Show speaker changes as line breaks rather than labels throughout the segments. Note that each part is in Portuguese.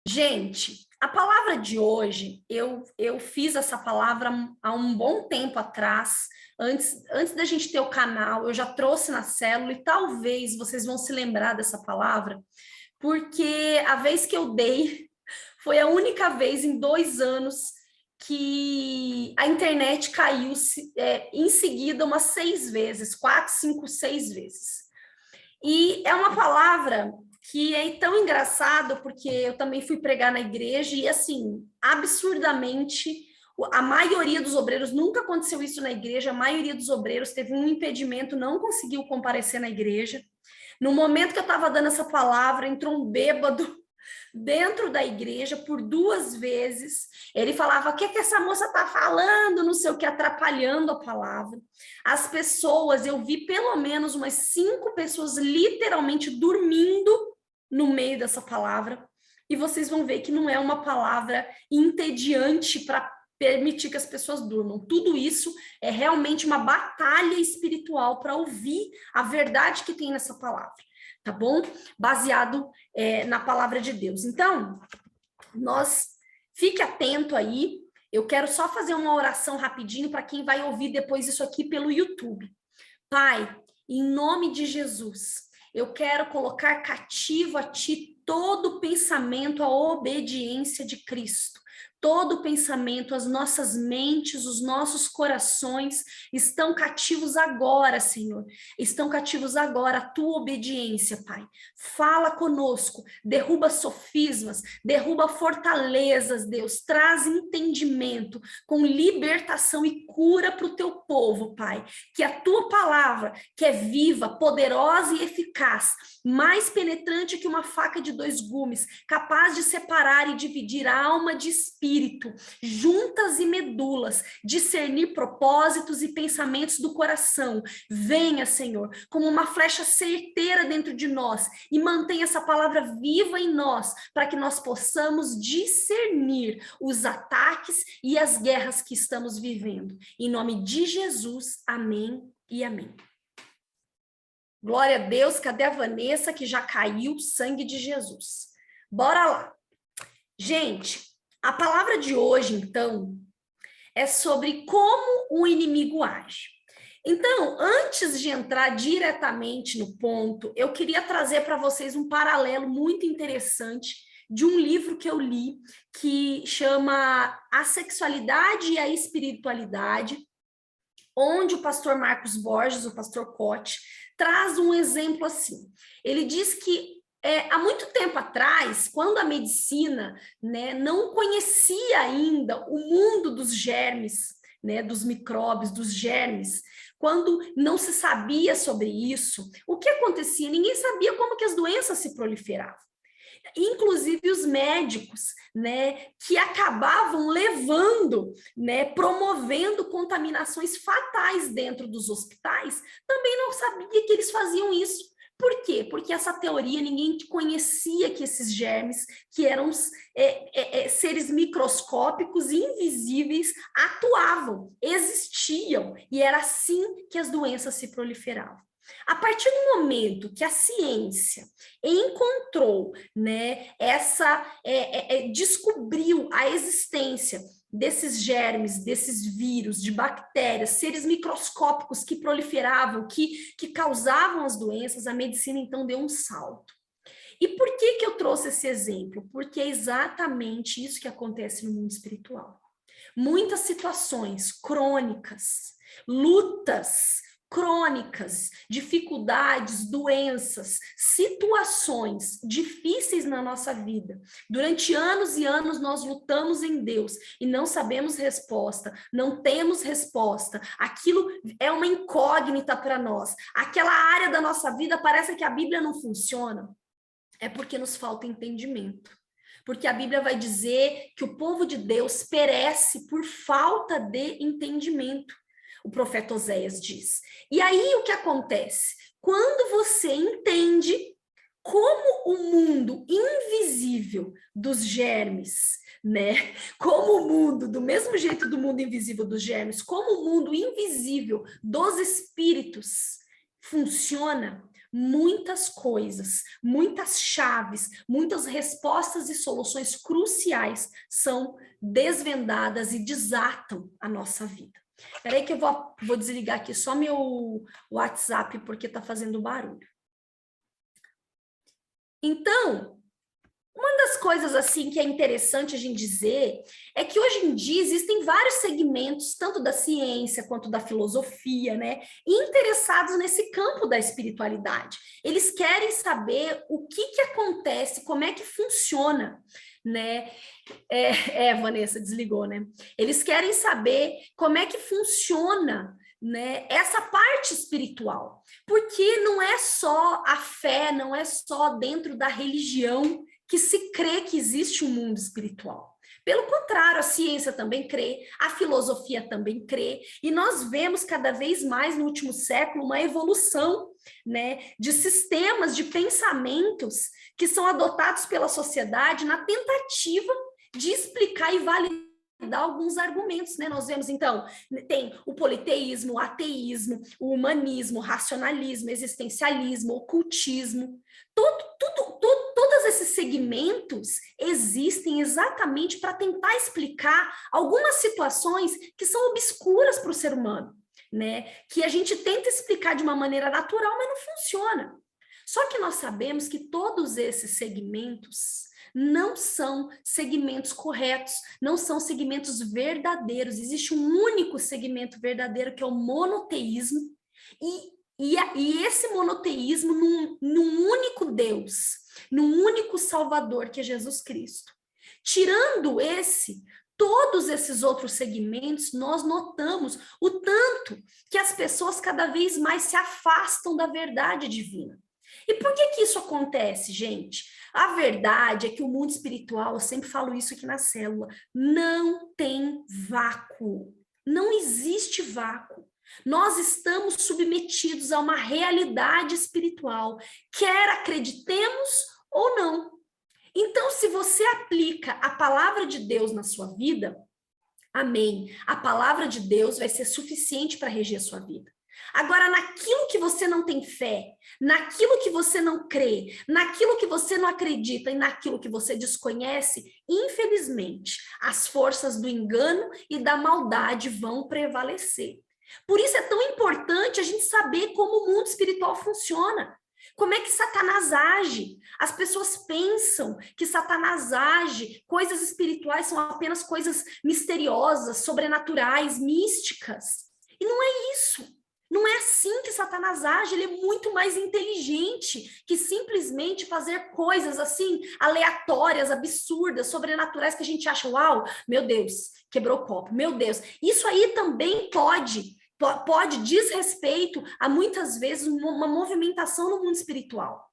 Gente, a palavra de hoje, eu fiz essa palavra há um bom tempo atrás, antes da gente ter o canal, eu já trouxe na célula e talvez vocês vão se lembrar dessa palavra, porque a vez que eu dei foi a única vez em 2 anos que a internet caiu em seguida umas 6 vezes, 4, 5, 6 vezes. E é uma palavra que é tão engraçado, porque eu também fui pregar na igreja e, assim, absurdamente, a maioria dos obreiros, nunca aconteceu isso na igreja, a maioria dos obreiros teve um impedimento, não conseguiu comparecer na igreja. No momento que eu estava dando essa palavra, entrou um bêbado dentro da igreja por 2 vezes. Ele falava: o que é que essa moça está falando? Não sei o que, atrapalhando a palavra. As pessoas, eu vi pelo menos umas 5 pessoas literalmente dormindo no meio dessa palavra. E vocês vão ver que não é uma palavra entediante para permitir que as pessoas durmam. Tudo isso é realmente uma batalha espiritual para ouvir a verdade que tem nessa palavra, tá bom? Baseado na palavra de Deus. Então, fique atento aí. Eu quero só fazer uma oração rapidinho para quem vai ouvir depois isso aqui pelo YouTube. Pai, em nome de Jesus, eu quero colocar cativo a ti todo pensamento à obediência de Cristo. Todo pensamento, as nossas mentes, os nossos corações estão cativos agora, Senhor. Estão cativos agora a tua obediência, Pai. Fala conosco, derruba sofismas, derruba fortalezas, Deus. Traz entendimento com libertação e cura para o teu povo, Pai. Que a tua palavra, que é viva, poderosa e eficaz, mais penetrante que uma faca de 2 gumes, capaz de separar e dividir a alma de espírito, juntas e medulas, discernir propósitos e pensamentos do coração. Venha, Senhor, como uma flecha certeira dentro de nós e mantenha essa palavra viva em nós, para que nós possamos discernir os ataques e as guerras que estamos vivendo. Em nome de Jesus, amém e amém. Glória a Deus, cadê a Vanessa que já caiu? Sangue de Jesus. Bora lá. Gente, a palavra de hoje, então, é sobre como o inimigo age. Então, antes de entrar diretamente no ponto, eu queria trazer para vocês um paralelo muito interessante de um livro que eu li, que chama A Sexualidade e a Espiritualidade, onde o pastor Marcos Borges, o pastor Cote, traz um exemplo assim. Ele diz que há muito tempo atrás, quando a medicina, né, não conhecia ainda o mundo dos germes, né, dos micróbios, dos germes, quando não se sabia sobre isso, o que acontecia? Ninguém sabia como que as doenças se proliferavam. Inclusive os médicos, né, que acabavam levando, né, promovendo contaminações fatais dentro dos hospitais, também não sabia que eles faziam isso. Por quê? Porque essa teoria, ninguém conhecia que esses germes, que eram seres microscópicos e invisíveis, atuavam, existiam, e era assim que as doenças se proliferavam. A partir do momento que a ciência encontrou, né, descobriu a existência desses germes, desses vírus, de bactérias, seres microscópicos que proliferavam, que causavam as doenças, a medicina então deu um salto. E por que eu trouxe esse exemplo? Porque é exatamente isso que acontece no mundo espiritual. Muitas situações crônicas, lutas crônicas, dificuldades, doenças, situações difíceis na nossa vida. Durante anos e anos nós lutamos em Deus e não sabemos resposta, não temos resposta. Aquilo é uma incógnita para nós. Aquela área da nossa vida parece que a Bíblia não funciona. É porque nos falta entendimento. Porque a Bíblia vai dizer que o povo de Deus perece por falta de entendimento. O profeta Oséias diz. E aí o que acontece? Quando você entende como o mundo invisível dos germes, né? Como o mundo, do mesmo jeito do mundo invisível dos germes, como o mundo invisível dos espíritos funciona, muitas coisas, muitas chaves, muitas respostas e soluções cruciais são desvendadas e desatam a nossa vida. Espera aí que eu vou desligar aqui só meu WhatsApp porque está fazendo barulho. Então, uma das coisas assim que é interessante a gente dizer é que hoje em dia existem vários segmentos, tanto da ciência quanto da filosofia, né, interessados nesse campo da espiritualidade. Eles querem saber o que acontece, como é que funciona, né? Vanessa desligou, né? Eles querem saber como é que funciona, né, essa parte espiritual, porque não é só a fé, não é só dentro da religião que se crê que existe um mundo espiritual. Pelo contrário, a ciência também crê, a filosofia também crê, e nós vemos cada vez mais no último século uma evolução, né, de sistemas, de pensamentos que são adotados pela sociedade na tentativa de explicar e validar alguns argumentos, né? Nós vemos, então, tem o politeísmo, o ateísmo, o humanismo, o racionalismo, o existencialismo, o ocultismo. Todos esses segmentos existem exatamente para tentar explicar algumas situações que são obscuras para o ser humano, né? Que a gente tenta explicar de uma maneira natural, mas não funciona. Só que nós sabemos que todos esses segmentos não são segmentos corretos, não são segmentos verdadeiros. Existe um único segmento verdadeiro, que é o monoteísmo, e esse monoteísmo num único Deus, num único Salvador, que é Jesus Cristo. Tirando todos esses outros segmentos, nós notamos o tanto que as pessoas cada vez mais se afastam da verdade divina. E por que isso acontece, gente? A verdade é que o mundo espiritual, eu sempre falo isso aqui na célula, não tem vácuo. Não existe vácuo. Nós estamos submetidos a uma realidade espiritual, quer acreditemos ou não. Então, se você aplica a palavra de Deus na sua vida, amém. A palavra de Deus vai ser suficiente para reger a sua vida. Agora, naquilo que você não tem fé, naquilo que você não crê, naquilo que você não acredita e naquilo que você desconhece, infelizmente, as forças do engano e da maldade vão prevalecer. Por isso é tão importante a gente saber como o mundo espiritual funciona. Como é que Satanás age? As pessoas pensam que Satanás age, coisas espirituais são apenas coisas misteriosas, sobrenaturais, místicas. E não é isso. Não é assim que Satanás age, ele é muito mais inteligente que simplesmente fazer coisas assim, aleatórias, absurdas, sobrenaturais, que a gente acha, uau, meu Deus, quebrou o copo, meu Deus. Isso aí também pode diz respeito a muitas vezes uma movimentação no mundo espiritual.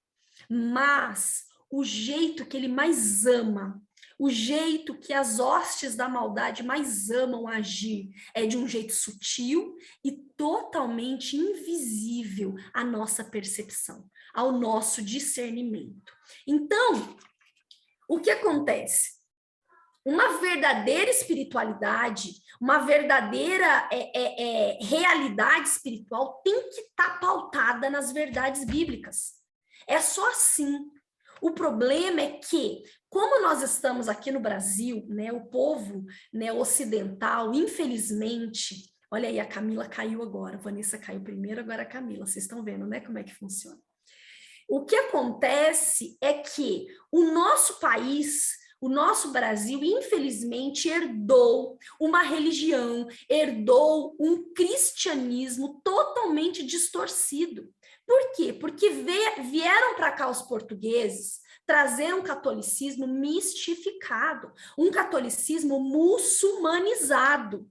Mas o jeito que ele mais ama, o jeito que as hostes da maldade mais amam agir é de um jeito sutil e totalmente invisível à nossa percepção, ao nosso discernimento. Então, o que acontece? Uma verdadeira espiritualidade, uma verdadeira realidade espiritual tem que estar pautada nas verdades bíblicas. É só assim. O problema é que, como nós estamos aqui no Brasil, né, o povo, né, ocidental, infelizmente, olha aí, a Camila caiu agora, a Vanessa caiu primeiro, agora a Camila, vocês estão vendo, né, como é que funciona. O que acontece é que o nosso país, o nosso Brasil, infelizmente, herdou uma religião, herdou um cristianismo totalmente distorcido. Por quê? Porque vieram para cá os portugueses trazer um catolicismo mistificado, um catolicismo muçulmanizado.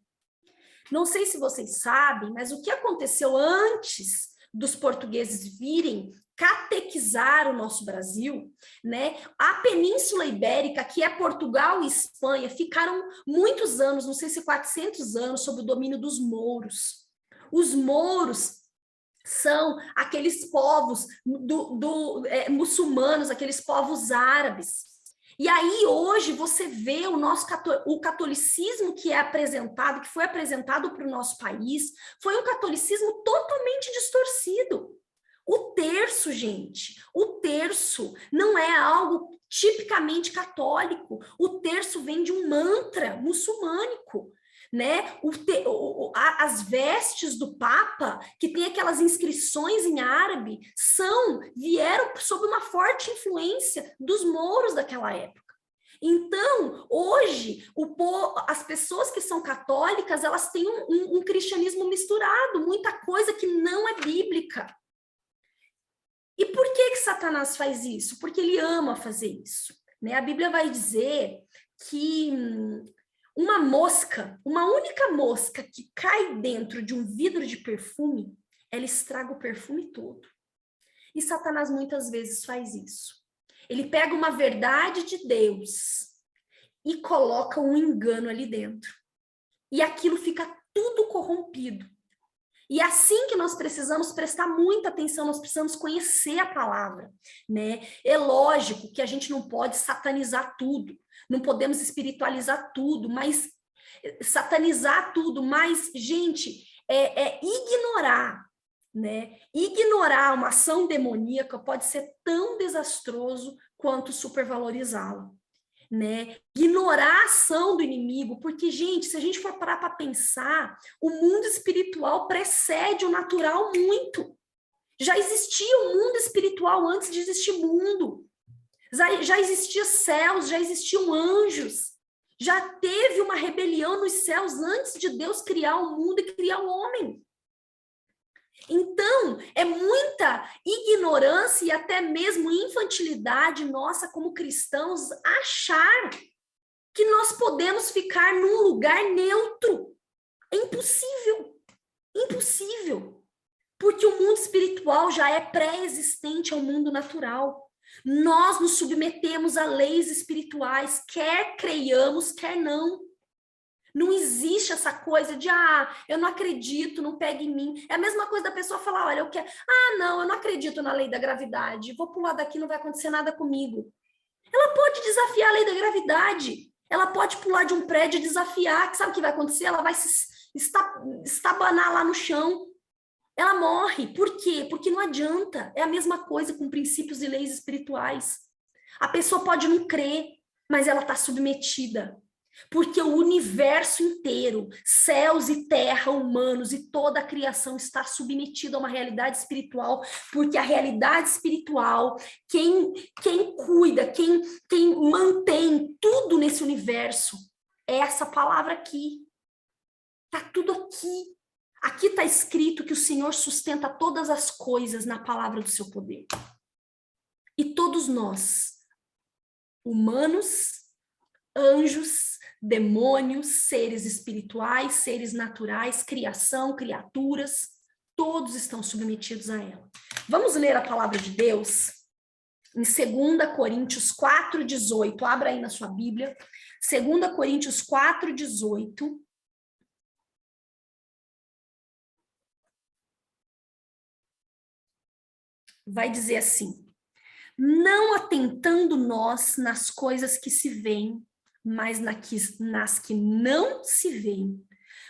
Não sei se vocês sabem, mas o que aconteceu antes dos portugueses virem catequizar o nosso Brasil, né? A Península Ibérica, que é Portugal e Espanha, ficaram muitos anos, não sei se 400 anos, sob o domínio dos mouros. Os mouros são aqueles povos muçulmanos, aqueles povos árabes. E aí hoje você vê o catolicismo que é apresentado, que foi apresentado para o nosso país, foi um catolicismo totalmente distorcido. O terço, gente, o terço não é algo tipicamente católico. O terço vem de um mantra muçulmânico, né? As vestes do Papa, que tem aquelas inscrições em árabe, vieram sob uma forte influência dos mouros daquela época. Então, hoje, as pessoas que são católicas, elas têm um cristianismo misturado, muita coisa que não é bíblica. E por que Satanás faz isso? Porque ele ama fazer isso, né? A Bíblia vai dizer que uma única mosca que cai dentro de um vidro de perfume, ela estraga o perfume todo. E Satanás muitas vezes faz isso. Ele pega uma verdade de Deus e coloca um engano ali dentro. E aquilo fica tudo corrompido. E assim que nós precisamos prestar muita atenção, nós precisamos conhecer a palavra, né? É lógico que a gente não pode satanizar tudo, não podemos espiritualizar tudo, mas satanizar tudo, mas, gente, ignorar, né? Ignorar uma ação demoníaca pode ser tão desastroso quanto supervalorizá-la, né? Ignorar a ação do inimigo, porque, gente, se a gente for parar para pensar, o mundo espiritual precede o natural muito. Já existia o mundo espiritual antes de existir mundo. Já existia céus, já existiam anjos. Já teve uma rebelião nos céus antes de Deus criar o mundo e criar o homem. Então, é muita ignorância e até mesmo infantilidade nossa como cristãos achar que nós podemos ficar num lugar neutro. É impossível. Impossível. Porque o mundo espiritual já é pré-existente ao mundo natural. Nós nos submetemos a leis espirituais, quer creiamos, quer não. Não existe essa coisa de, eu não acredito, não pega em mim. É a mesma coisa da pessoa falar, olha, eu quero... não, eu não acredito na lei da gravidade. Vou pular daqui, não vai acontecer nada comigo. Ela pode desafiar a lei da gravidade. Ela pode pular de um prédio e desafiar, que sabe o que vai acontecer? Ela vai se estabanar lá no chão. Ela morre. Por quê? Porque não adianta. É a mesma coisa com princípios e leis espirituais. A pessoa pode não crer, mas ela está submetida. Porque o universo inteiro, céus e terra, humanos e toda a criação está submetida a uma realidade espiritual, porque a realidade espiritual, quem cuida, quem mantém tudo nesse universo, é essa palavra aqui. Está tudo aqui. Aqui está escrito que o Senhor sustenta todas as coisas na palavra do seu poder. E todos nós, humanos, anjos, demônios, seres espirituais, seres naturais, criação, criaturas, todos estão submetidos a ela. Vamos ler a palavra de Deus em 2 Coríntios 4:18. Abra aí na sua Bíblia. 2 Coríntios 4:18. Vai dizer assim: não atentando nós nas coisas que se veem, mas nas que não se veem,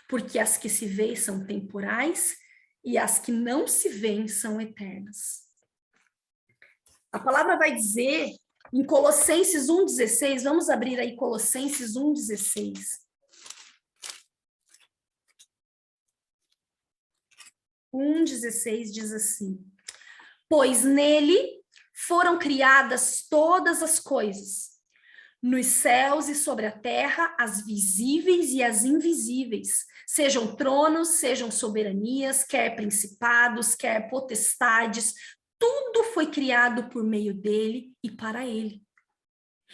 porque as que se veem são temporais e as que não se veem são eternas. A palavra vai dizer em Colossenses 1:16, vamos abrir aí Colossenses 1:16. 1:16 diz assim: pois nele foram criadas todas as coisas, nos céus e sobre a terra, as visíveis e as invisíveis, sejam tronos, sejam soberanias, quer principados, quer potestades, tudo foi criado por meio dele e para ele.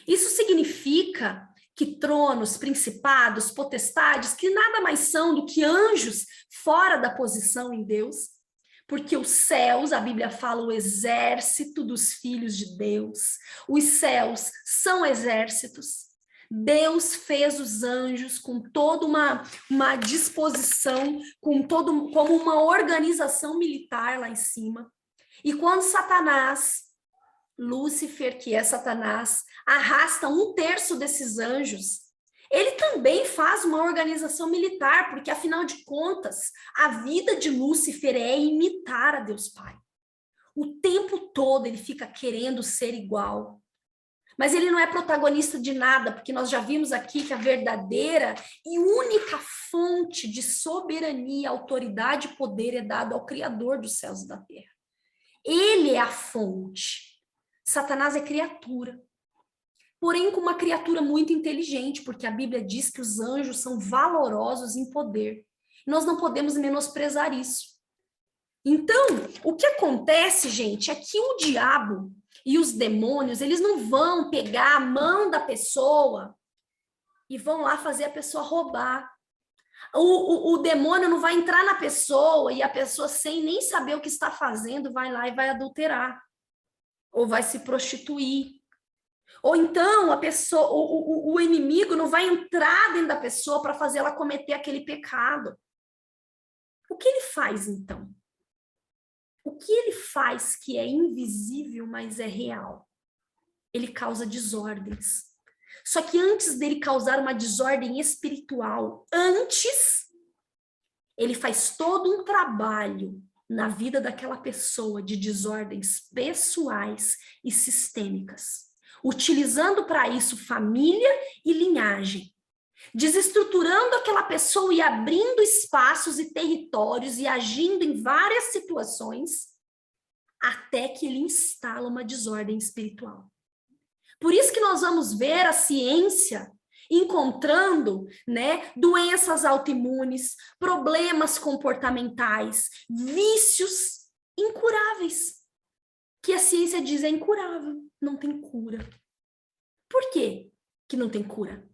Isso significa que tronos, principados, potestades, que nada mais são do que anjos fora da posição em Deus, porque os céus, a Bíblia fala, o exército dos filhos de Deus. Os céus são exércitos. Deus fez os anjos com toda uma disposição, como uma organização militar lá em cima. E quando Satanás, Lúcifer, que é Satanás, arrasta 1/3 desses anjos, ele também faz uma organização militar, porque, afinal de contas, a vida de Lúcifer é imitar a Deus Pai. O tempo todo ele fica querendo ser igual. Mas ele não é protagonista de nada, porque nós já vimos aqui que a verdadeira e única fonte de soberania, autoridade e poder é dado ao Criador dos céus e da terra. Ele é a fonte. Satanás é criatura. Porém, com uma criatura muito inteligente, porque a Bíblia diz que os anjos são valorosos em poder. Nós não podemos menosprezar isso. Então, o que acontece, gente, é que o diabo e os demônios, eles não vão pegar a mão da pessoa e vão lá fazer a pessoa roubar. O demônio não vai entrar na pessoa e a pessoa, sem nem saber o que está fazendo, vai lá e vai adulterar. Ou vai se prostituir. Ou então a pessoa, o inimigo não vai entrar dentro da pessoa para fazer ela cometer aquele pecado. O que ele faz, então? O que ele faz que é invisível, mas é real? Ele causa desordens. Só que antes dele causar uma desordem espiritual, ele faz todo um trabalho na vida daquela pessoa de desordens pessoais e sistêmicas, utilizando para isso família e linhagem, desestruturando aquela pessoa e abrindo espaços e territórios e agindo em várias situações, até que ele instala uma desordem espiritual. Por isso que nós vamos ver a ciência encontrando, doenças autoimunes, problemas comportamentais, vícios incuráveis, que a ciência diz é incurável, não tem cura. Por quê que não tem cura?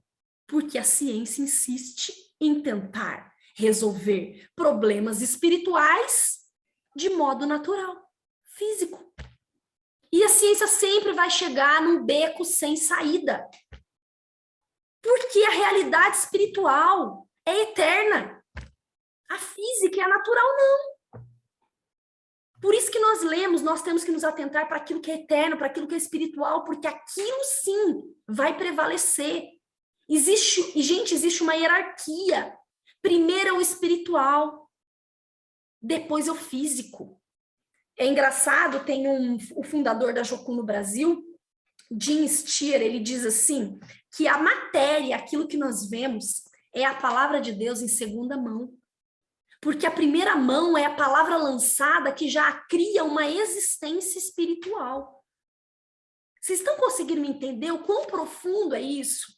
Porque a ciência insiste em tentar resolver problemas espirituais de modo natural, físico. E a ciência sempre vai chegar num beco sem saída. Porque a realidade espiritual é eterna. A física e a natural não. Por isso que nós lemos, nós temos que nos atentar para aquilo que é eterno, para aquilo que é espiritual, porque aquilo sim vai prevalecer. Existe uma hierarquia. Primeiro é o espiritual, depois é o físico. É engraçado, tem o fundador da Jocum no Brasil, Jim Steer, ele diz assim, que a matéria, aquilo que nós vemos, é a palavra de Deus em segunda mão. Porque a primeira mão é a palavra lançada que já cria uma existência espiritual. Vocês estão conseguindo me entender o quão profundo é isso?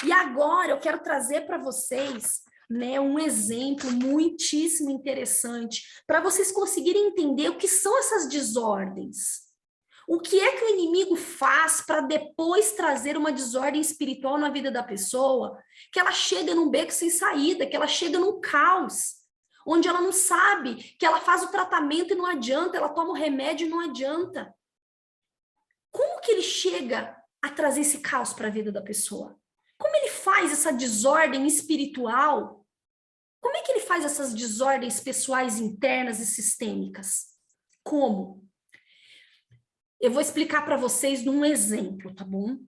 E agora eu quero trazer para vocês, um exemplo muitíssimo interessante, para vocês conseguirem entender o que são essas desordens. O que é que o inimigo faz para depois trazer uma desordem espiritual na vida da pessoa, que ela chega num beco sem saída, que ela chega num caos, onde ela não sabe, que ela faz o tratamento e não adianta, ela toma o remédio e não adianta. Como que ele chega a trazer esse caos para a vida da pessoa? Como ele faz essa desordem espiritual? Como é que ele faz essas desordens pessoais internas e sistêmicas? Como? Eu vou explicar para vocês num exemplo, tá bom?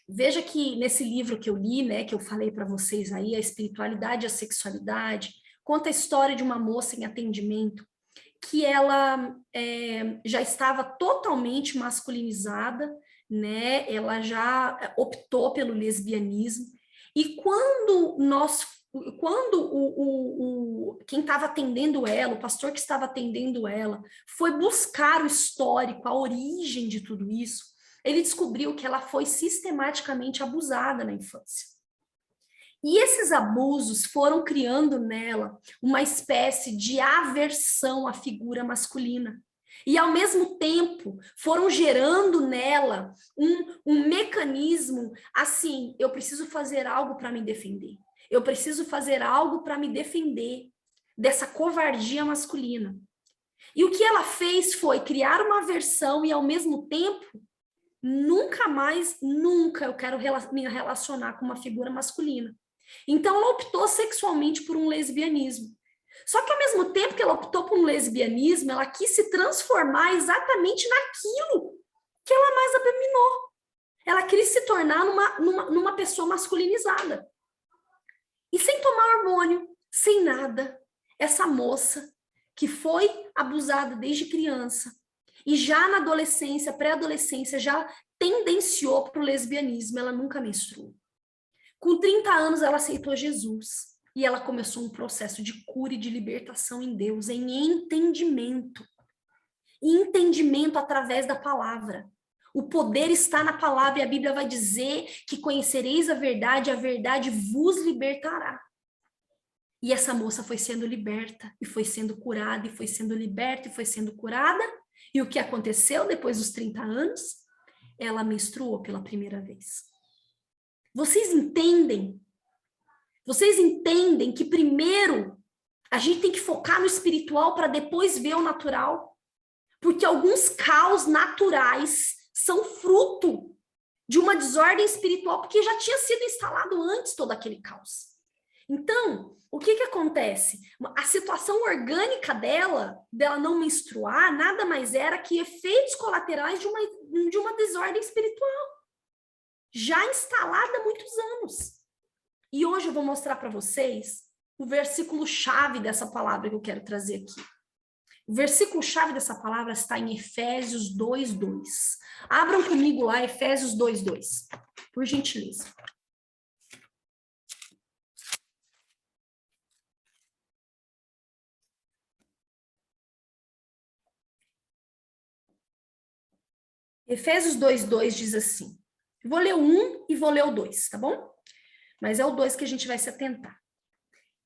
Veja que nesse livro que eu li, que eu falei para vocês aí, A Espiritualidade e a Sexualidade, conta a história de uma moça em atendimento que ela já estava totalmente masculinizada, ela já optou pelo lesbianismo, e quando quem estava atendendo ela, o pastor que estava atendendo ela, foi buscar o histórico, a origem de tudo isso, ele descobriu que ela foi sistematicamente abusada na infância. E esses abusos foram criando nela uma espécie de aversão à figura masculina. E, ao mesmo tempo, foram gerando nela um mecanismo assim, eu preciso fazer algo para me defender. Eu preciso fazer algo para me defender dessa covardia masculina. E o que ela fez foi criar uma aversão e, ao mesmo tempo, nunca eu quero me relacionar com uma figura masculina. Então, ela optou sexualmente por um lesbianismo. Só que, ao mesmo tempo que ela optou por um lesbianismo, ela quis se transformar exatamente naquilo que ela mais abominou. Ela quis se tornar numa pessoa masculinizada. E sem tomar hormônio, sem nada, essa moça que foi abusada desde criança, e já na adolescência, pré-adolescência, já tendenciou para o lesbianismo, ela nunca menstruou. Com 30 anos, ela aceitou Jesus e ela começou um processo de cura e de libertação em Deus, em entendimento. Entendimento através da palavra. O poder está na palavra e a Bíblia vai dizer que conhecereis a verdade vos libertará. E essa moça foi sendo liberta, e foi sendo curada, e foi sendo liberta, e foi sendo curada. E o que aconteceu depois dos 30 anos? Ela menstruou pela primeira vez. Vocês entendem? Vocês entendem que primeiro a gente tem que focar no espiritual para depois ver o natural? Porque alguns caos naturais são fruto de uma desordem espiritual, porque já tinha sido instalado antes todo aquele caos. Então, o que acontece? A situação orgânica dela não menstruar, nada mais era que efeitos colaterais de uma desordem espiritual, já instalada há muitos anos. E hoje eu vou mostrar para vocês o versículo-chave dessa palavra que eu quero trazer aqui. O versículo-chave dessa palavra está em Efésios 2:2. Abram comigo lá, Efésios 2:2, por gentileza. Efésios 2:2 diz assim. Vou ler o 1 e vou ler o 2, tá bom? Mas é o 2 que a gente vai se atentar.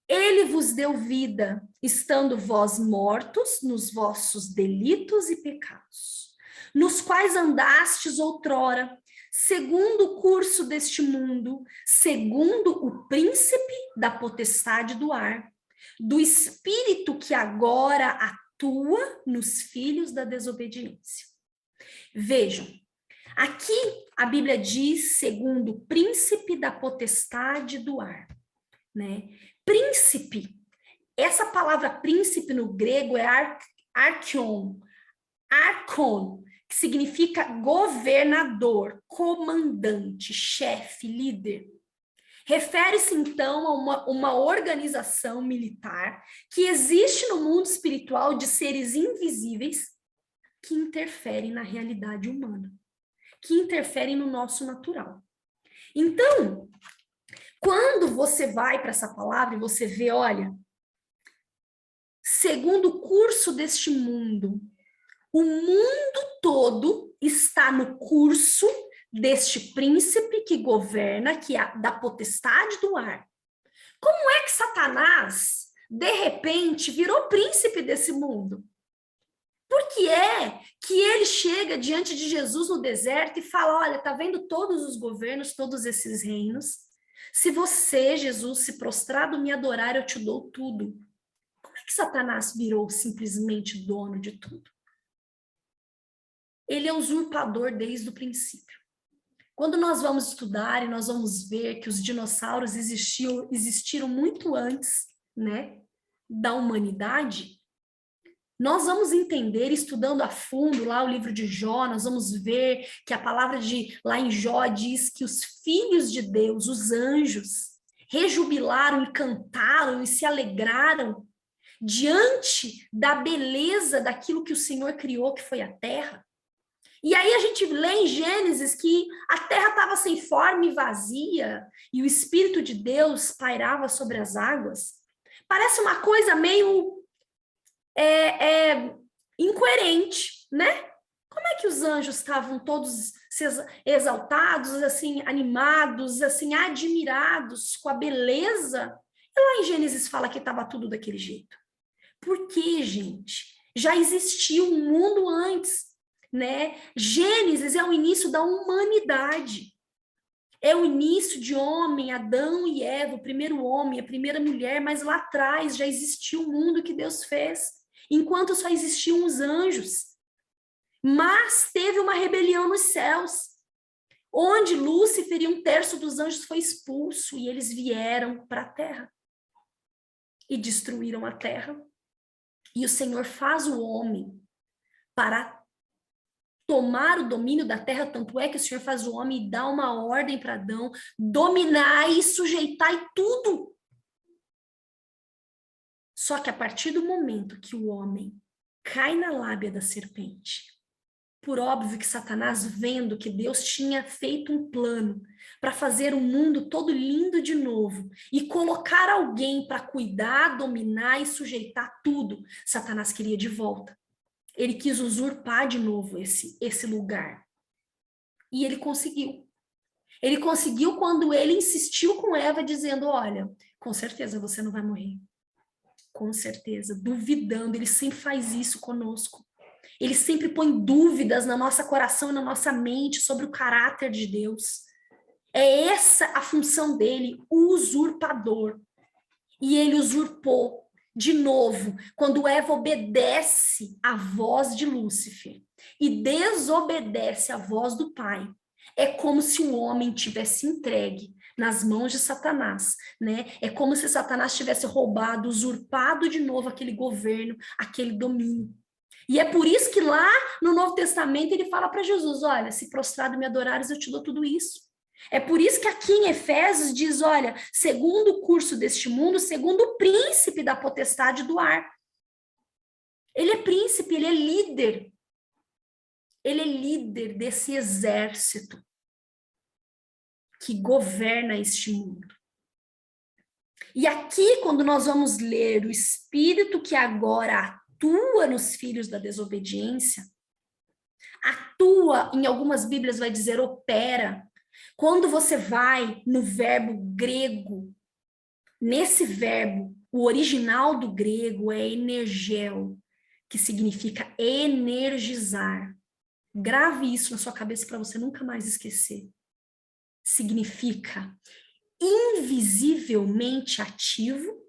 Ele vos deu vida, estando vós mortos nos vossos delitos e pecados, nos quais andastes outrora, segundo o curso deste mundo, segundo o príncipe da potestade do ar, do espírito que agora atua nos filhos da desobediência. Vejam, aqui a Bíblia diz segundo o príncipe da potestade do ar, né? Príncipe, essa palavra príncipe no grego é archon, que significa governador, comandante, chefe, líder. Refere-se então a uma organização militar que existe no mundo espiritual de seres invisíveis que interferem na realidade humana, que interferem no nosso natural. Então, quando você vai para essa palavra e você vê, olha, segundo o curso deste mundo, o mundo todo está no curso deste príncipe que governa, que é da potestade do ar. Como é que Satanás, de repente, virou príncipe desse mundo? Por que é que ele chega diante de Jesus no deserto e fala, olha, tá vendo todos os governos, todos esses reinos? Se você, Jesus, se prostrado me adorar, eu te dou tudo. Como é que Satanás virou simplesmente dono de tudo? Ele é usurpador desde o princípio. Quando nós vamos estudar e nós vamos ver que os dinossauros existiram muito antes, né, da humanidade, nós vamos entender, estudando a fundo lá o livro de Jó, nós vamos ver que a palavra lá em Jó diz que os filhos de Deus, os anjos, rejubilaram e cantaram e se alegraram diante da beleza daquilo que o Senhor criou, que foi a terra. E aí a gente lê em Gênesis que a terra estava sem forma e vazia, e o Espírito de Deus pairava sobre as águas. Parece uma coisa meio incoerente, né? Como é que os anjos estavam todos exaltados, assim, animados, assim, admirados com a beleza? E lá em Gênesis fala que estava tudo daquele jeito. Por quê, gente? Já existia um mundo antes, né? Gênesis é o início da humanidade. É o início de homem, Adão e Eva, o primeiro homem, a primeira mulher, mas lá atrás já existia o mundo que Deus fez, enquanto só existiam os anjos. Mas teve uma rebelião nos céus, onde Lúcifer e 1/3 dos anjos foi expulso, e eles vieram para a terra e destruíram a terra. E o Senhor faz o homem para tomar o domínio da terra, tanto é que o Senhor faz o homem e dá uma ordem para Adão, dominar e sujeitar e tudo. Só que a partir do momento que o homem cai na lábia da serpente, Por óbvio que Satanás, vendo que Deus tinha feito um plano para fazer o mundo todo lindo de novo e colocar alguém para cuidar, dominar e sujeitar tudo, Satanás queria de volta. Ele quis usurpar de novo esse lugar. E ele conseguiu. Ele conseguiu quando ele insistiu com Eva, dizendo, olha, com certeza você não vai morrer. Com certeza, duvidando, ele sempre faz isso conosco. Ele sempre põe dúvidas no nosso coração e na nossa mente sobre o caráter de Deus. É essa a função dele, o usurpador. E ele usurpou de novo, quando Eva obedece à voz de Lúcifer e desobedece à voz do Pai. É como se o homem tivesse entregue nas mãos de Satanás, né? É como se Satanás tivesse roubado, usurpado de novo aquele governo, aquele domínio. E é por isso que lá no Novo Testamento ele fala para Jesus, olha, se prostrado me adorares, eu te dou tudo isso. É por isso que aqui em Efésios diz, olha, segundo o curso deste mundo, segundo o príncipe da potestade do ar. Ele é príncipe, ele é líder. Ele é líder desse exército que governa este mundo. E aqui, quando nós vamos ler o espírito que agora atua nos filhos da desobediência, atua, em algumas Bíblias vai dizer opera. Quando você vai no verbo grego, nesse verbo, o original do grego é energel, que significa energizar. Grave isso na sua cabeça para você nunca mais esquecer. Significa invisivelmente ativo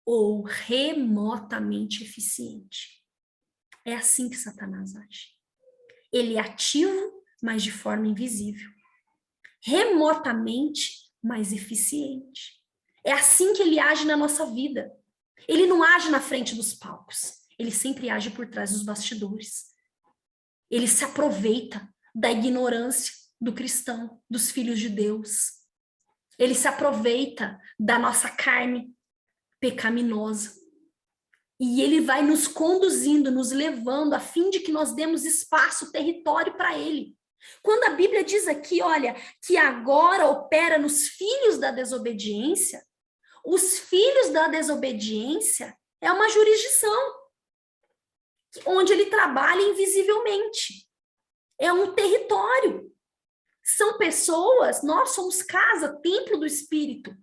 ou remotamente eficiente. É assim que Satanás age. Ele é ativo, mas de forma invisível. Remotamente, mas eficiente. É assim que ele age na nossa vida. Ele não age na frente dos palcos. Ele sempre age por trás dos bastidores. Ele se aproveita da ignorância do cristão, dos filhos de Deus. Ele se aproveita da nossa carne pecaminosa. E ele vai nos conduzindo, nos levando, a fim de que nós demos espaço, território para ele. Quando a Bíblia diz aqui, olha, que agora opera nos filhos da desobediência, os filhos da desobediência é uma jurisdição onde ele trabalha invisivelmente. É um território. São pessoas, nós somos casa, templo do Espírito.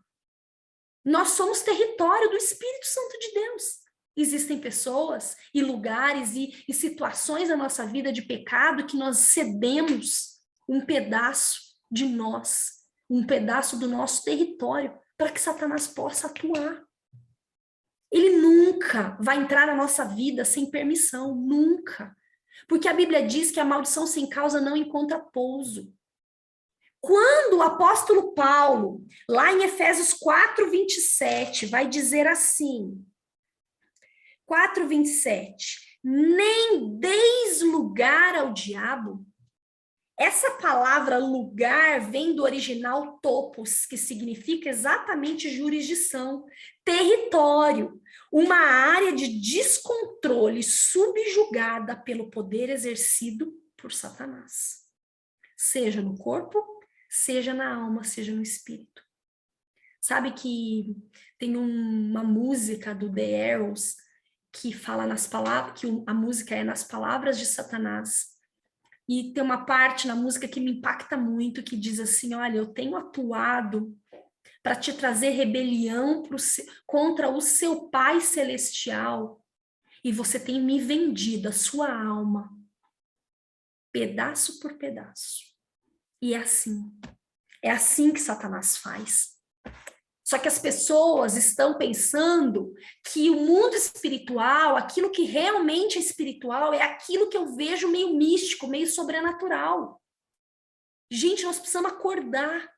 Nós somos território do Espírito Santo de Deus. Existem pessoas e lugares e situações na nossa vida de pecado que nós cedemos um pedaço de nós, um pedaço do nosso território, para que Satanás possa atuar. Ele nunca vai entrar na nossa vida sem permissão, nunca. Porque a Bíblia diz que a maldição sem causa não encontra pouso. Quando o apóstolo Paulo, lá em Efésios 4:27, vai dizer assim, 4:27, nem deis lugar ao diabo. Essa palavra lugar vem do original topos, que significa exatamente jurisdição, território, uma área de descontrole subjugada pelo poder exercido por Satanás. Seja no corpo, seja na alma, seja no espírito. Sabe que tem uma música do The Arrows que fala nas palavras, que a música é nas palavras de Satanás. E tem uma parte na música que me impacta muito, que diz assim, olha, eu tenho atuado para te trazer rebelião contra o seu Pai Celestial, e você tem me vendido a sua alma, pedaço por pedaço. E é assim que Satanás faz. Só que as pessoas estão pensando que o mundo espiritual, aquilo que realmente é espiritual, é aquilo que eu vejo meio místico, meio sobrenatural. Gente, nós precisamos acordar.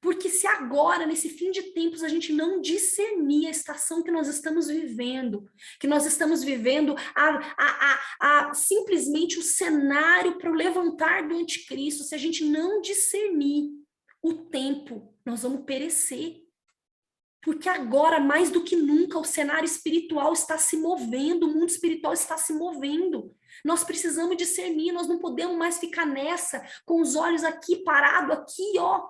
Porque se agora, nesse fim de tempos, a gente não discernir a estação que nós estamos vivendo, simplesmente o cenário para o levantar do anticristo, se a gente não discernir o tempo, nós vamos perecer. Porque agora, mais do que nunca, o cenário espiritual está se movendo, o mundo espiritual está se movendo. Nós precisamos discernir, nós não podemos mais ficar nessa, com os olhos aqui, parado aqui, ó,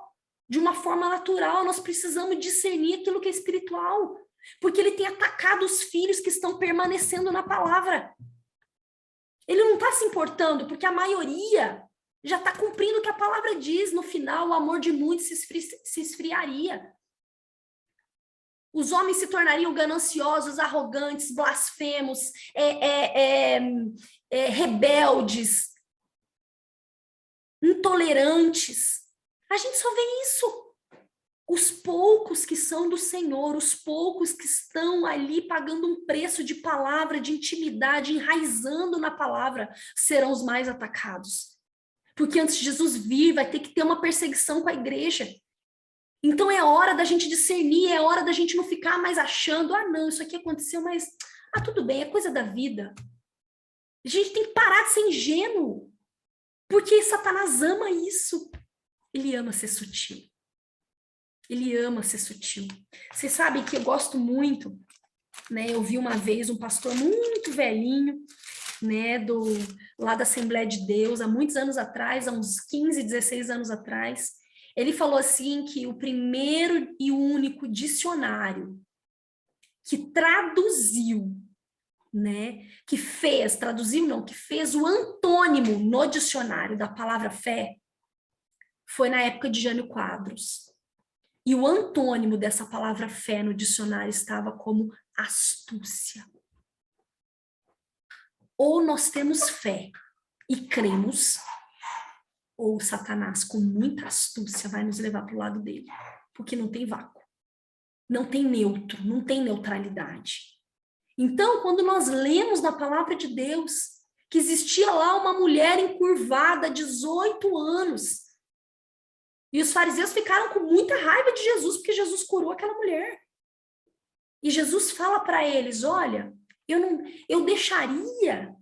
de uma forma natural. Nós precisamos discernir aquilo que é espiritual. Porque ele tem atacado os filhos que estão permanecendo na palavra. Ele não está se importando, porque a maioria já está cumprindo o que a palavra diz. No final, o amor de muitos se esfriaria. Os homens se tornariam gananciosos, arrogantes, blasfemos, rebeldes, intolerantes. A gente só vê isso. Os poucos que são do Senhor, os poucos que estão ali pagando um preço de palavra, de intimidade, enraizando na palavra, serão os mais atacados. Porque antes de Jesus vir, vai ter que ter uma perseguição com a igreja. Então é hora da gente discernir, é hora da gente não ficar mais achando, ah não, isso aqui aconteceu, mas tudo bem, é coisa da vida. A gente tem que parar de ser ingênuo, porque Satanás ama isso. Ele ama ser sutil. Ele ama ser sutil. Vocês sabem que eu gosto muito, né? Eu vi uma vez um pastor muito velhinho, né, lá da Assembleia de Deus, há muitos anos atrás, há uns 15, 16 anos atrás. Ele falou assim que o primeiro e único dicionário que traduziu, né, que fez o antônimo no dicionário da palavra fé, foi na época de Jânio Quadros. E o antônimo dessa palavra fé no dicionário estava como astúcia. Ou nós temos fé e cremos, ou Satanás, com muita astúcia, vai nos levar para o lado dele. Porque não tem vácuo. Não tem neutro, não tem neutralidade. Então, quando nós lemos na palavra de Deus que existia lá uma mulher encurvada, 18 anos, e os fariseus ficaram com muita raiva de Jesus, porque Jesus curou aquela mulher. E Jesus fala para eles, olha, eu deixaria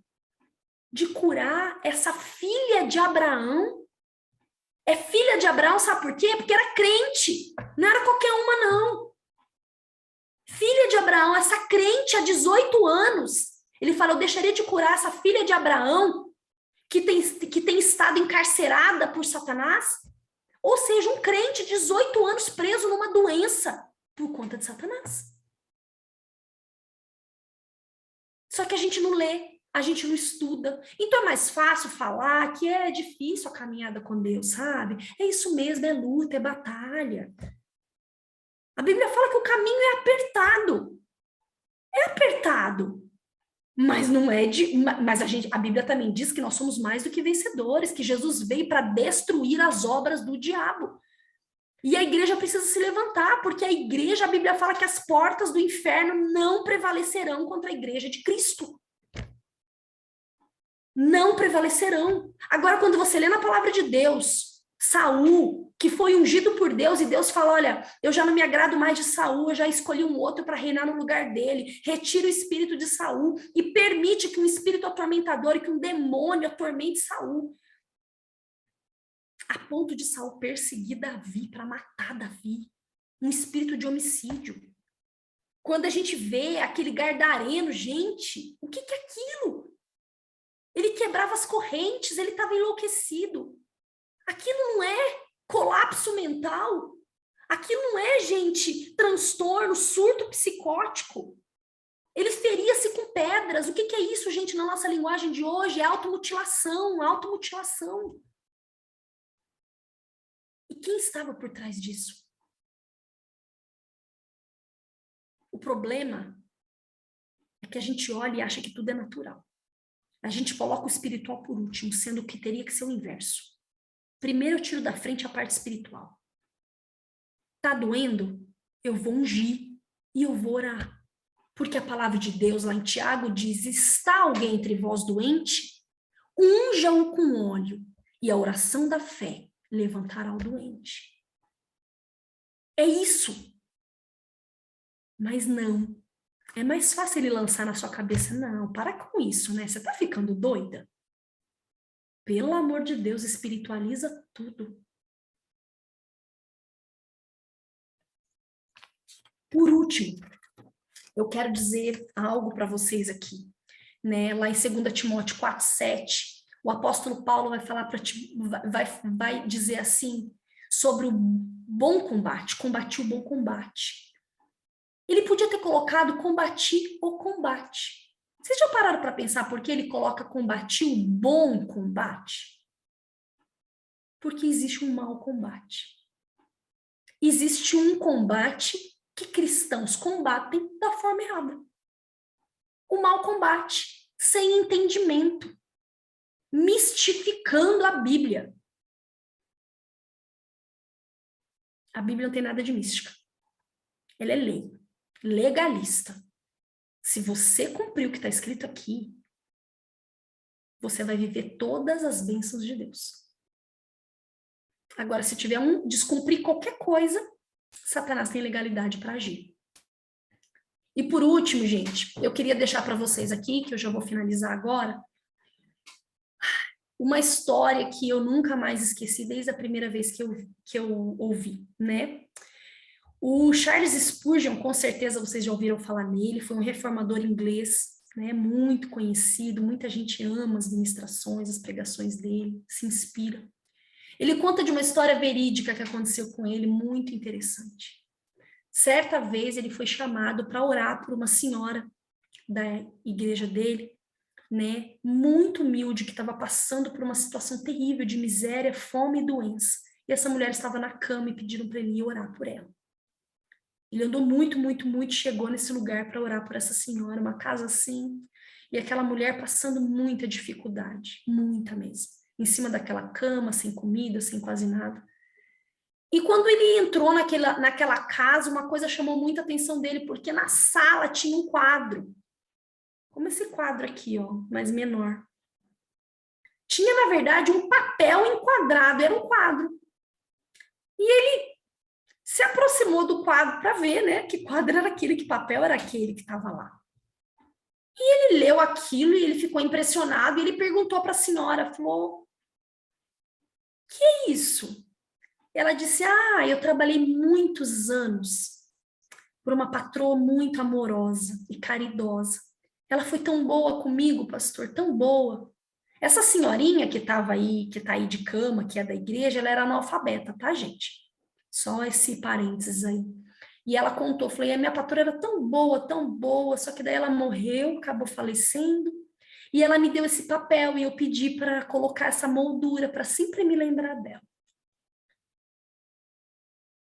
de curar essa filha de Abraão. É filha de Abraão, sabe por quê? Porque era crente, não era qualquer uma, não. Filha de Abraão, essa crente há 18 anos. Ele fala, eu deixaria de curar essa filha de Abraão, que tem estado encarcerada por Satanás. Ou seja, um crente de 18 anos preso numa doença por conta de Satanás. Só que a gente não lê, a gente não estuda. Então é mais fácil falar que é difícil a caminhada com Deus, sabe? É isso mesmo, é luta, é batalha. A Bíblia fala que o caminho é apertado. É apertado. Mas não é mas a Bíblia também diz que nós somos mais do que vencedores, que Jesus veio para destruir as obras do diabo. E a igreja precisa se levantar, porque a Bíblia fala que as portas do inferno não prevalecerão contra a igreja de Cristo. Não prevalecerão. Agora, quando você lê na palavra de Deus, Saul, que foi ungido por Deus, e Deus fala, olha, eu já não me agrado mais de Saul, eu já escolhi um outro para reinar no lugar dele, retira o espírito de Saul e permite que um espírito atormentador e que um demônio atormente Saul. A ponto de Saul perseguir Davi, para matar Davi. Um espírito de homicídio. Quando a gente vê aquele gadareno, gente, o que é aquilo? Ele quebrava as correntes, ele estava enlouquecido. Aquilo não é colapso mental. Aquilo não é, gente, transtorno, surto psicótico. Ele feria-se com pedras. O que é isso, gente, na nossa linguagem de hoje? É automutilação, automutilação. E quem estava por trás disso? O problema é que a gente olha e acha que tudo é natural. A gente coloca o espiritual por último, sendo que teria que ser o inverso. Primeiro eu tiro da frente a parte espiritual. Tá doendo? Eu vou ungir e eu vou orar. Porque a palavra de Deus lá em Tiago diz, está alguém entre vós doente? Unja-o com óleo e a oração da fé levantará o doente. É isso. Mas não. É mais fácil ele lançar na sua cabeça, não, para com isso, né? Você tá ficando doida? Pelo amor de Deus, espiritualiza tudo. Por último, eu quero dizer algo para vocês aqui, né? Lá em 2 Timóteo 4:7, o apóstolo Paulo vai falar vai dizer assim sobre o bom combate, combati o bom combate. Ele podia ter colocado combati o combate. Vocês já pararam para pensar por que ele coloca combati o bom combate? Porque existe um mau combate. Existe um combate que cristãos combatem da forma errada. O mau combate, sem entendimento, mistificando a Bíblia. A Bíblia não tem nada de mística. Ela é lei, legalista. Se você cumprir o que está escrito aqui, você vai viver todas as bênçãos de Deus. Agora, se tiver descumprir qualquer coisa, Satanás tem legalidade para agir. E por último, gente, eu queria deixar para vocês aqui, que eu já vou finalizar agora, uma história que eu nunca mais esqueci desde a primeira vez que eu ouvi, né? O Charles Spurgeon, com certeza vocês já ouviram falar nele, foi um reformador inglês, né? Muito conhecido, muita gente ama as ministrações, as pregações dele, se inspira. Ele conta de uma história verídica que aconteceu com ele, muito interessante. Certa vez ele foi chamado para orar por uma senhora da igreja dele, né, muito humilde, que estava passando por uma situação terrível de miséria, fome e doença. E essa mulher estava na cama e pediram para ele ir orar por ela. Ele andou muito, muito, muito, chegou nesse lugar para orar por essa senhora, uma casa assim, e aquela mulher passando muita dificuldade, muita mesmo, em cima daquela cama, sem comida, sem quase nada. E quando ele entrou naquela casa, uma coisa chamou muita atenção dele, porque na sala tinha um quadro, como esse quadro aqui, ó, mas menor. Tinha, na verdade, um papel enquadrado, era um quadro. E ele se aproximou do quadro para ver, né, que quadro era aquele, que papel era aquele que estava lá. E ele leu aquilo e ele ficou impressionado e ele perguntou para a senhora, falou, que é isso? Ela disse, eu trabalhei muitos anos por uma patroa muito amorosa e caridosa. Ela foi tão boa comigo, pastor, tão boa. Essa senhorinha que estava aí, que está aí de cama, que é da igreja, ela era analfabeta, tá, gente? Só esse parênteses aí. E ela contou, falou, e a minha patroa era tão boa, só que daí ela morreu, acabou falecendo, e ela me deu esse papel, e eu pedi para colocar essa moldura, para sempre me lembrar dela.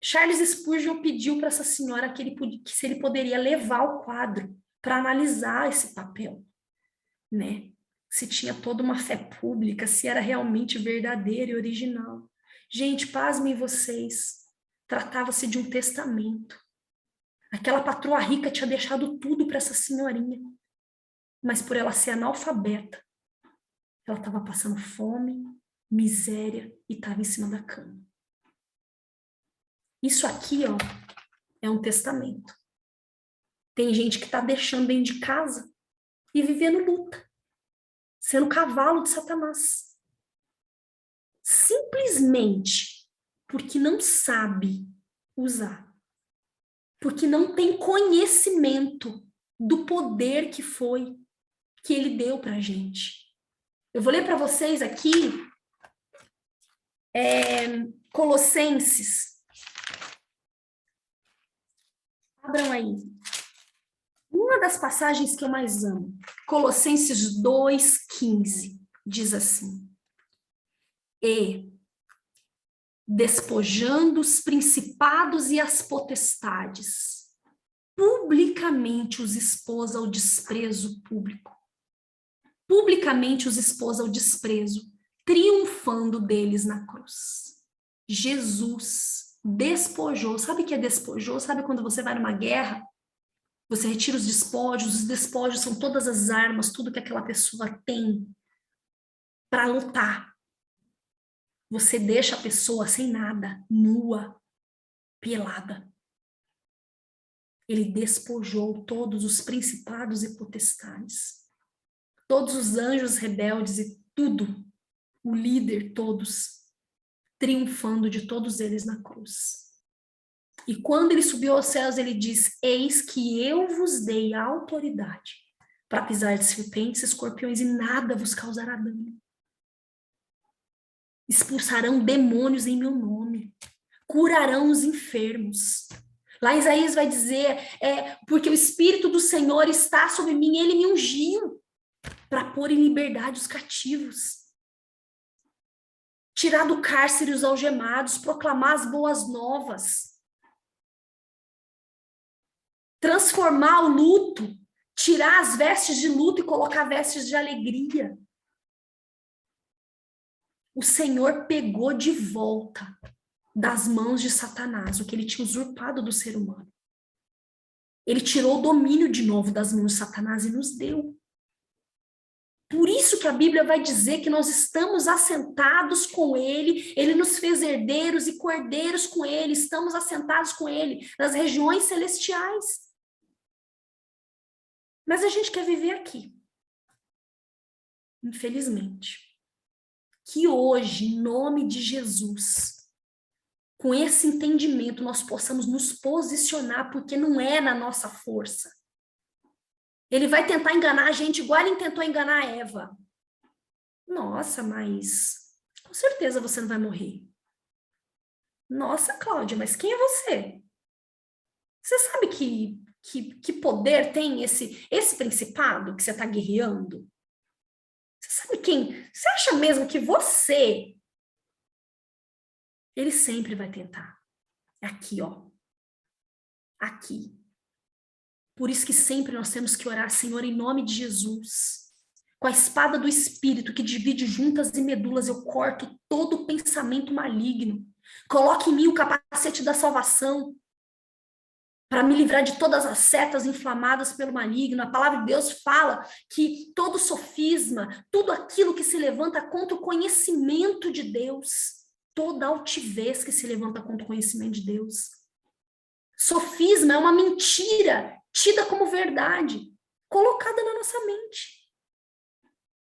Charles Spurgeon pediu para essa senhora que se ele poderia levar o quadro para analisar esse papel, né? Se tinha toda uma fé pública, se era realmente verdadeiro e original. Gente, pasmem vocês, tratava-se de um testamento. Aquela patroa rica tinha deixado tudo para essa senhorinha, mas por ela ser analfabeta, ela estava passando fome, miséria e estava em cima da cama. Isso aqui, ó, é um testamento. Tem gente que está deixando dentro de casa e vivendo luta, sendo cavalo de Satanás. Simplesmente porque não sabe usar. Porque não tem conhecimento do poder que ele deu para a gente. Eu vou ler para vocês aqui Colossenses. Abram aí. Uma das passagens que eu mais amo, Colossenses 2,15, diz assim: E, despojando os principados e as potestades, publicamente os expôs ao desprezo público. Publicamente os expôs ao desprezo, triunfando deles na cruz. Jesus despojou. Sabe o que é despojou? Sabe quando você vai numa guerra? Você retira os despojos são todas as armas, tudo que aquela pessoa tem para lutar. Você deixa a pessoa sem nada, nua, pelada. Ele despojou todos os principados e potestades, todos os anjos rebeldes e tudo, o líder, todos, triunfando de todos eles na cruz. E quando ele subiu aos céus, ele diz: eis que eu vos dei a autoridade para pisar de serpentes, escorpiões, e nada vos causará dano. Expulsarão demônios em meu nome, curarão os enfermos. Lá Isaías vai dizer, porque o Espírito do Senhor está sobre mim, ele me ungiu para pôr em liberdade os cativos, tirar do cárcere os algemados, proclamar as boas novas, transformar o luto, tirar as vestes de luto e colocar vestes de alegria. O Senhor pegou de volta das mãos de Satanás o que ele tinha usurpado do ser humano. Ele tirou o domínio de novo das mãos de Satanás e nos deu. Por isso que a Bíblia vai dizer que nós estamos assentados com ele, ele nos fez herdeiros e cordeiros com ele, estamos assentados com ele nas regiões celestiais. Mas a gente quer viver aqui. Infelizmente. Que hoje, em nome de Jesus, com esse entendimento, nós possamos nos posicionar, porque não é na nossa força. Ele vai tentar enganar a gente igual ele tentou enganar a Eva. Nossa, mas com certeza você não vai morrer. Nossa, Cláudia, mas quem é você? Você sabe que poder tem esse principado que você está guerreando? Você sabe quem? Você acha mesmo que você... Ele sempre vai tentar. Aqui, ó. Aqui. Por isso que sempre nós temos que orar, Senhor, em nome de Jesus. Com a espada do Espírito que divide juntas e medulas, eu corto todo pensamento maligno. Coloque em mim o capacete da salvação para me livrar de todas as setas inflamadas pelo maligno. A palavra de Deus fala que todo sofisma, tudo aquilo que se levanta contra o conhecimento de Deus, toda altivez que se levanta contra o conhecimento de Deus. Sofisma é uma mentira tida como verdade, colocada na nossa mente.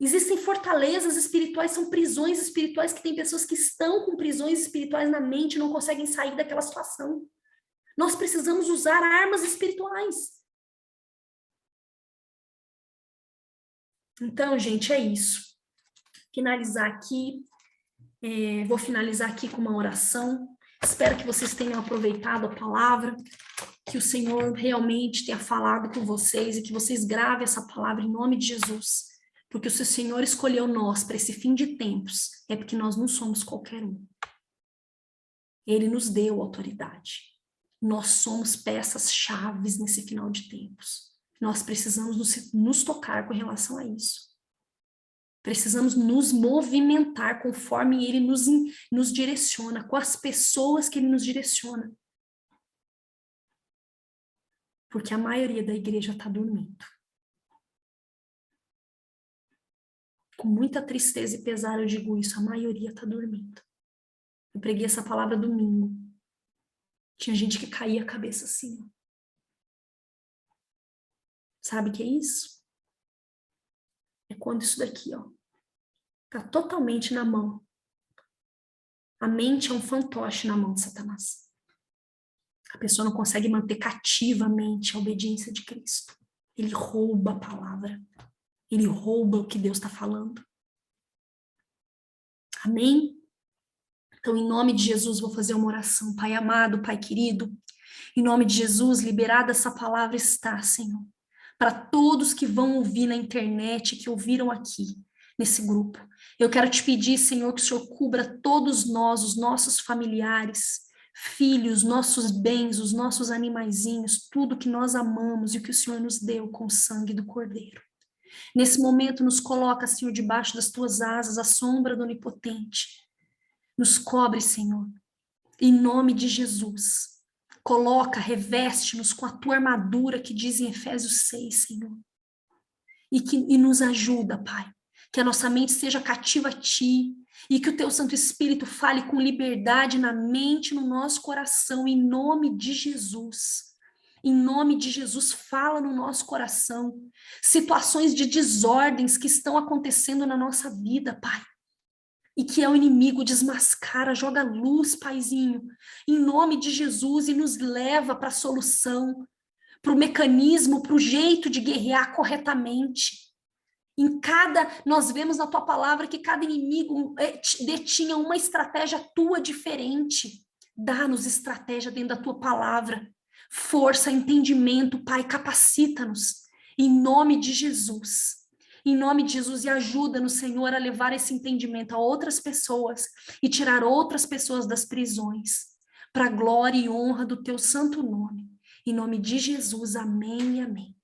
Existem fortalezas espirituais, são prisões espirituais, que tem pessoas que estão com prisões espirituais na mente e não conseguem sair daquela situação. Nós precisamos usar armas espirituais. Então, gente, é isso. Finalizar aqui, vou finalizar aqui com uma oração. Espero que vocês tenham aproveitado a palavra, que o Senhor realmente tenha falado com vocês e que vocês gravem essa palavra em nome de Jesus. Porque se o Senhor escolheu nós para esse fim de tempos, é porque nós não somos qualquer um. Ele nos deu autoridade. Nós somos peças-chaves nesse final de tempos. Nós precisamos nos tocar com relação a isso. Precisamos nos movimentar conforme Ele nos direciona, com as pessoas que Ele nos direciona. Porque a maioria da igreja está dormindo. Com muita tristeza e pesar eu digo isso, a maioria está dormindo. Eu preguei essa palavra domingo. Tinha gente que caía a cabeça assim. Sabe o que é isso? É quando isso daqui, ó, tá totalmente na mão. A mente é um fantoche na mão de Satanás. A pessoa não consegue manter cativa a mente, a obediência de Cristo. Ele rouba a palavra. Ele rouba o que Deus está falando. Amém? Então, em nome de Jesus, vou fazer uma oração. Pai amado, Pai querido, em nome de Jesus, liberada essa palavra está, Senhor. Para todos que vão ouvir na internet, que ouviram aqui, nesse grupo. Eu quero te pedir, Senhor, que o Senhor cubra todos nós, os nossos familiares, filhos, nossos bens, os nossos animaizinhos, tudo que nós amamos e que o Senhor nos deu com o sangue do Cordeiro. Nesse momento, nos coloca, Senhor, debaixo das tuas asas, a sombra do Onipotente. Nos cobre, Senhor, em nome de Jesus. Coloca, reveste-nos com a tua armadura que diz em Efésios 6, Senhor. E nos ajuda, Pai, que a nossa mente seja cativa a Ti e que o Teu Santo Espírito fale com liberdade na mente, no nosso coração, em nome de Jesus. Em nome de Jesus, fala no nosso coração. Situações de desordens que estão acontecendo na nossa vida, Pai. e que é o inimigo desmascara, joga luz, Paizinho, em nome de Jesus, e nos leva para a solução, para o mecanismo, para o jeito de guerrear corretamente. Nós vemos na tua palavra que cada inimigo detinha uma estratégia tua diferente. Dá-nos estratégia dentro da tua palavra, força, entendimento, Pai, capacita-nos, em nome de Jesus. Em nome de Jesus, e ajuda-nos, Senhor, a levar esse entendimento a outras pessoas e tirar outras pessoas das prisões, para a glória e honra do teu santo nome. Em nome de Jesus, amém e amém.